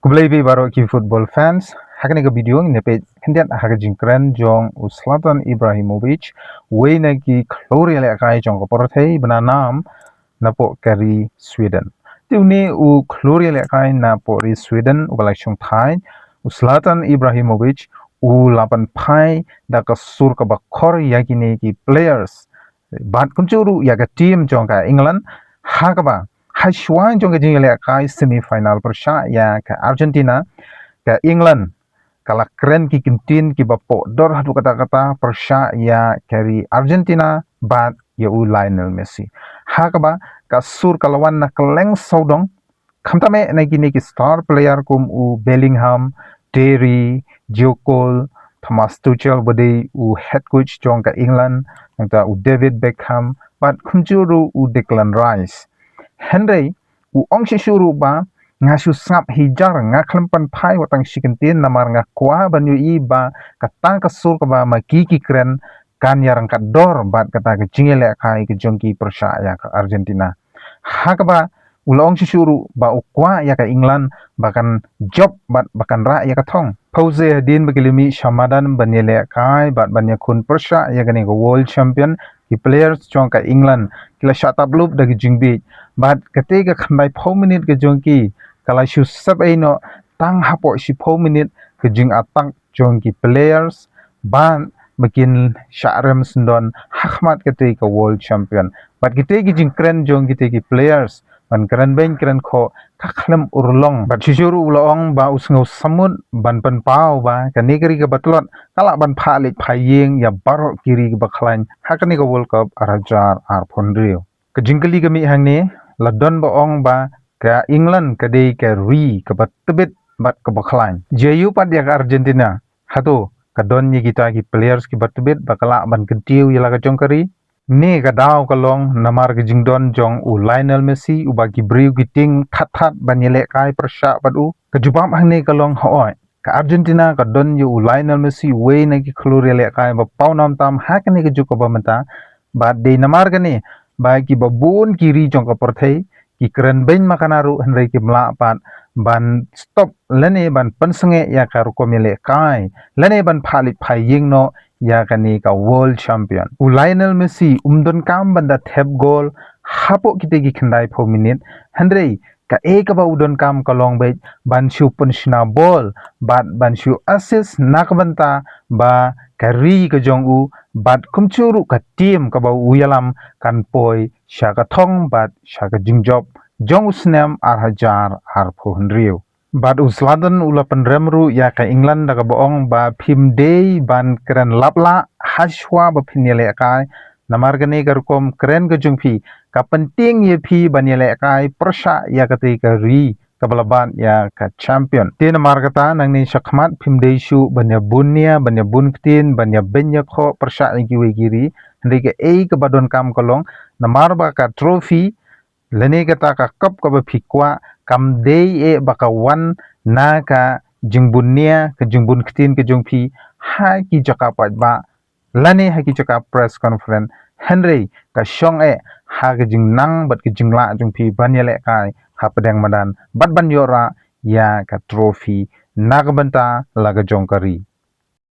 Kumlay baro ki football fans. Hakane ka video ni pe kendiat hakajing keren jong zlatan ibrahimovic wena ki klori le kai jong ko porthei bana nam napo kari Sweden. Tiuni u klori le kai napo ri Sweden u balai chung thai zlatan ibrahimovic u lapan phai da ka sur ka bakhor yakine ki players bat kumchuru ya ka team jong ka England hakaba Hashwan jong ke le kai semi final persya ya ke Argentina ke England kala keren ki kintin ki bapo dor hadu kata-kata persya ya kari Argentina bat ya u Lionel Messi hakaba ka sur kalawan na keleng saudong kamtame na gini ki star player kum u Bellingham Terry Jokol Thomas Tuchel bade u head coach jong ke England nangta u David Beckham bat kumjuru u Declan Rice Henry u ong shuru ba nga shu snap hijar nga klempan phai watang shikentin namar nga kwa banyu i ba katang kasur ka ba makiki kren kan yarang kador bat kata ke jingele kai ke jongki persya ya ke Argentina hakaba ulong shuru ba ukwa ya ke England bahkan job bat bahkan ra ya ke thong pause din bagilimi shamadan banele kai bat banya kun persya ya ke ni world champion ki players jong ka England kila shata blub dagi jingbi but ketika khandai 4 minit ke jongki kala shu sab no tang hapo si 4 minit ke jing atang jongki players ban makin syarem sendon hakmat ketika world champion but ketika jing keren jong ketika players ban keren ben keren kho Khlem urlong bat shuru ulong ba sngewsih ban pen pau ba kanigri ke batlot kala ban phalik phayeng ya baro kiri ke bakhlain hakani ke world cup arajar ar phonrio ke jingkali ke mi hangni ladon boong ba ke England ke de ke ri ke batbit bat ke bakhlain jeyu pat ya ke Argentina hatu ke don ni kita ki players ki batbit bakala ban kentiu ya la ke jongkari ni ka daw kalong namar ke jingdon jong u Lionel Messi u bagi briu giting that ban yele kai persya padu ke jubam hangni kalong hoy ke Argentina ke don yu Lionel Messi we na ki klur yele kai ba pau nam tam hakni ke juko ba menta ba de namar ke ni bagi babun kiri jong ka porthei ki keren ben makanaru henry ki mla pat ban stop lene ban pensenge ya karu komile kai lene ban phalit phayeng no ya kani ka world champion u Lionel Messi umdon kam banda thep goal hapo kite ki khandai 4 minute henry ka ka ba udon kam kalong be ban shu punshna ball ban shu assist nakbanta ba kari ka jong u bat kumchuru ka team ka ba uyalam kan poi shaka thong bat shaka jingjob jong usnem ar hajar ar phonrio bat zlatan ulapan remru ya ka England daga boong ba phim day ban keren lapla hashwa ba phinele kai namar gane garkom keren ga jungphi ka penting ye phi banele kai persya ya ka te ka ri kabalaban ya ka champion tin margata nangni shakmat phim day shu banya bunia banya bunktin banya benya kho persya ki wegiri ndike ka badon kam kolong namar ba ka trophy lene kata ka cup ka ba phikwa kam day baka wan na ka jingbunia ka jingbun ktin ke jungphi ha ki jaka pat ba lane ha ki jaka press conference henry ka shong ha ka jingnang bat ki jingla jungphi banyele kai ha pedang madan bat ban yora ya ka trophy nagbanta laga jongkari